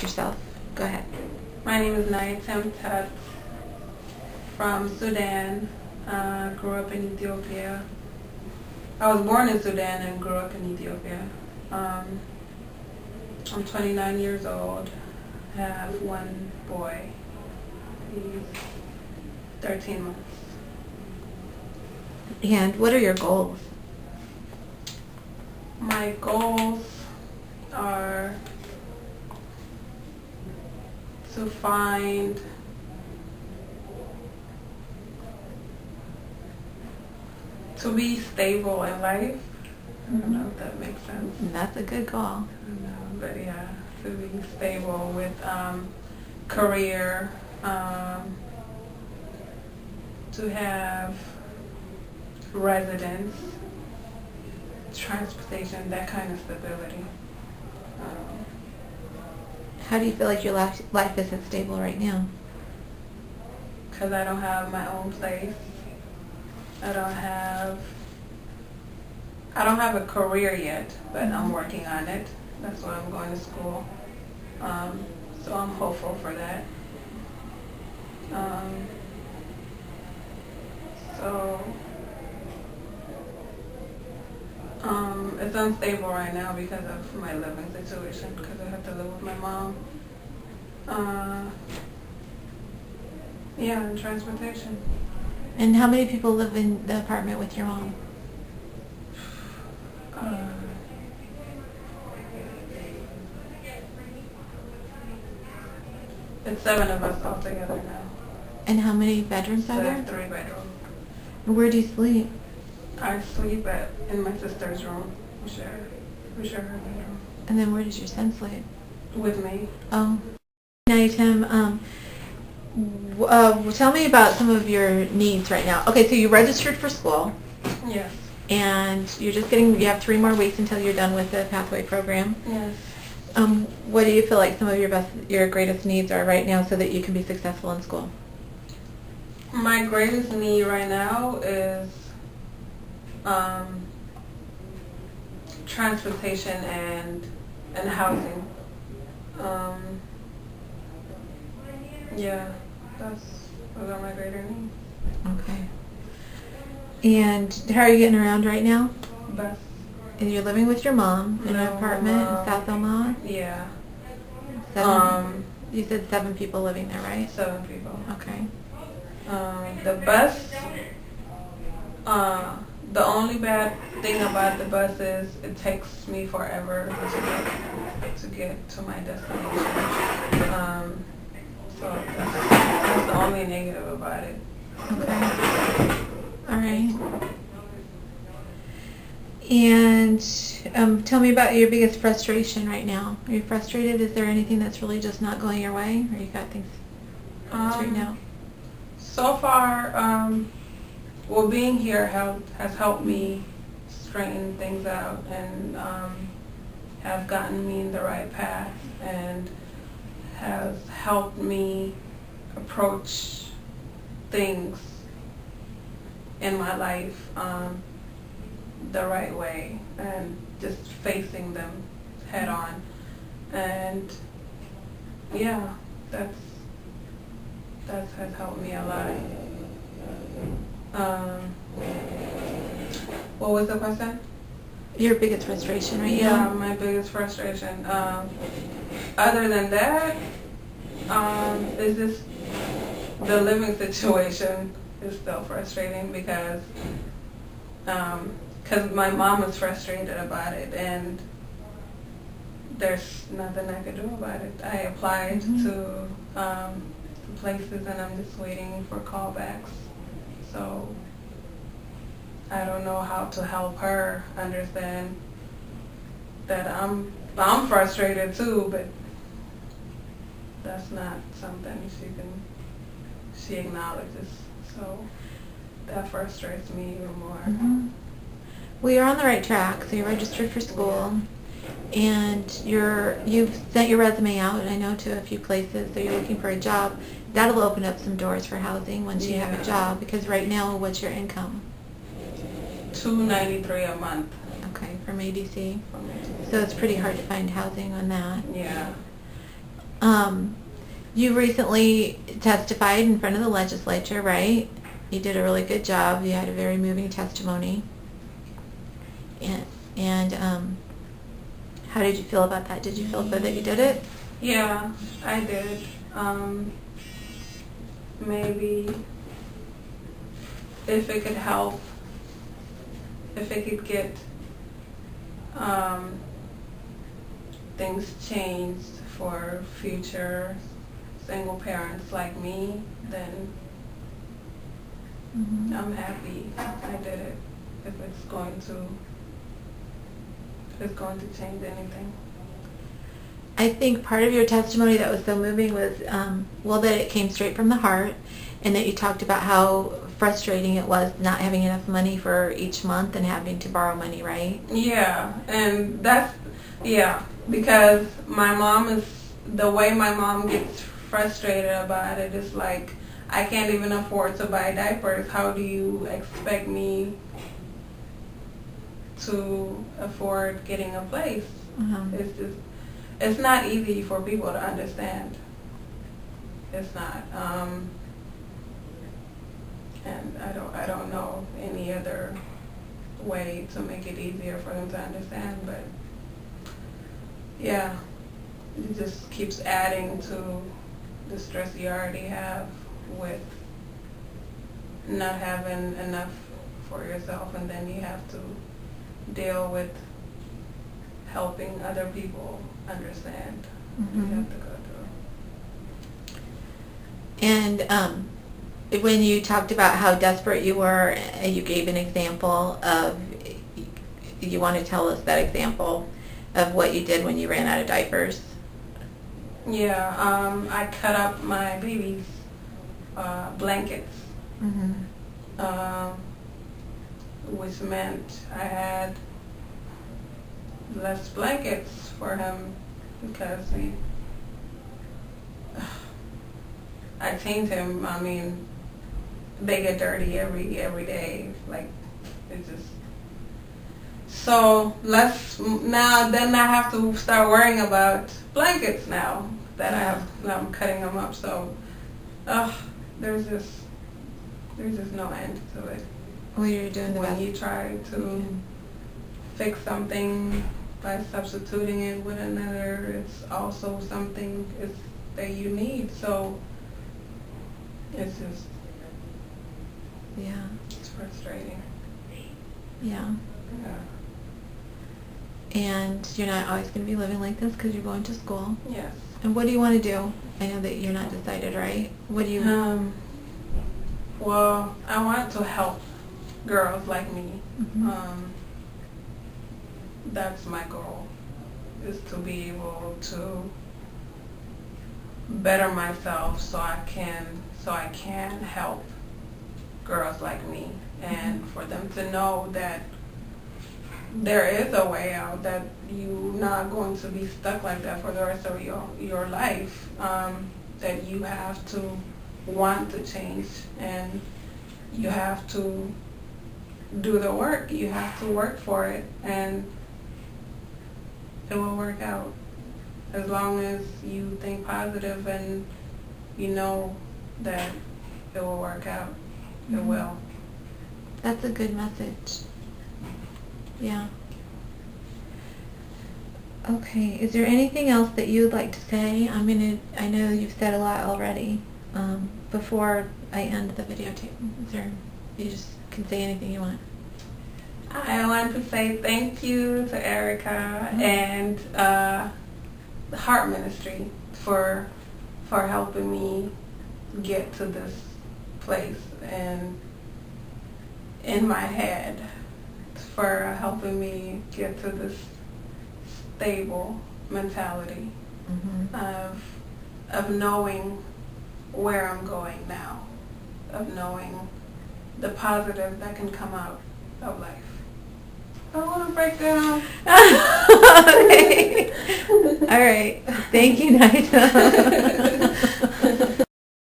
introduce yourself. Go ahead. My name is Nyatiem from Sudan. Grew up in Ethiopia. I was born in Sudan and grew up in Ethiopia. I'm 29 years old. Have one boy. He's 13 months. And what are your goals? My goals are to be stable in life. I don't know if that makes sense. That's a good goal. No, but yeah, to be stable with career, to have residence, transportation, that kind of stability. How do you feel like your life isn't stable right now? Because I don't have my own place. I don't have a career yet, but I'm working on it. That's why I'm going to school. So I'm hopeful for that. It's unstable right now because of my living situation, because I have to live with my mom. Yeah, and transportation. And how many people live in the apartment with your mom? It's 7 of us all together now. And how many bedrooms are So there? 3 bedrooms. And where do you sleep? I sleep in my sister's room. We share her bedroom. And then where does your son sleep? With me. Oh. Nyatiem, tell me about some of your needs right now. Okay, so you registered for school. Yes. And you have 3 more weeks until you're done with the pathway program. Yes. What do you feel like some of your greatest needs are right now so that you can be successful in school? My greatest need right now is transportation and housing. Yeah, those are my greater needs. Okay. And how are you getting around right now? Bus. And you're living with your mom in an apartment in South Omaha? Yeah. 7, you said 7 people living there, right? 7 people. Okay. The bus, the only bad thing about the bus is it takes me forever to get to my destination. So that's the only negative about it. Okay. All right. And tell me about your biggest frustration right now. Are you frustrated? Is there anything that's really just not going your way? Or you got things right now? So far, being here has helped me straighten things out and have gotten me in the right path and has helped me approach things in my life the right way and just facing them head on. And yeah, that has helped me a lot. What was the question? Your biggest frustration right now? Yeah, my biggest frustration. Other than that, is just the living situation is still frustrating because my mom is frustrated about it and there's nothing I could do about it. I applied to places and I'm just waiting for callbacks. So I don't know how to help her understand that I'm frustrated too, but that's not something she acknowledges. So that frustrates me even more. Mm-hmm. Well, you're on the right track. So you're registered for school, and you've sent your resume out, I know, to a few places. So you're looking for a job. That'll open up some doors for housing once you have a job. Because right now, what's your income? $293 a month. Okay, from ADC. So it's pretty hard to find housing on that. Yeah. You recently testified in front of the legislature, right? You did a really good job. You had a very moving testimony. And how did you feel about that? Did you feel good that you did it? Yeah, I did. Maybe if it could help, if it could get things changed for future single parents like me, then I'm happy I did it. If it's going to change anything. I think part of your testimony that was so moving was, that it came straight from the heart, and that you talked about how frustrating it was not having enough money for each month and having to borrow money, right? Yeah, and because the way my mom gets frustrated about it is like, I can't even afford to buy diapers. How do you expect me to afford getting a place? It's not easy for people to understand. It's not. And I don't know any other way to make it easier for them to understand, but yeah, it just keeps adding to the stress you already have with not having enough for yourself, and then you have to deal with helping other people understand. You have to go through. And when you talked about how desperate you were, you gave an example of, you want to tell us that example of what you did when you ran out of diapers? Yeah, I cut up my baby's blankets, which meant I had less blankets for him because I cleaned him. I mean, they get dirty every day. Like, it's just so then I have to start worrying about blankets now that I'm cutting them up. So, there's just no end to it. Well, you're doing the when best. You try to fix something by substituting it with another, it's also something that you need. So it's just, it's frustrating. Yeah. Yeah. And you're not always going to be living like this because you're going to school. Yes. And what do you want to do? I know that you're not decided, right? What do you... Well, I want to help girls like me. That's my goal, is to be able to better myself so I can help girls like me, and for them to know that there is a way out, that you're not going to be stuck like that for the rest of your life, that you have to want to change, and you have to do the work. You have to work for it, and it will work out. As long as you think positive and you know that it will work out, it will. That's a good message. Yeah. Okay. Is there anything else that you would like to say? I know you've said a lot already. Before I end the videotape, you just can say anything you want. I want to say thank you to Erica and the Heart Ministry for helping me get to this place, and in my head, for helping me get to this stable mentality of knowing where I'm going now, of knowing the positive that can come out of life. I want to break down. Okay. All right. Thank you, Nyatiem.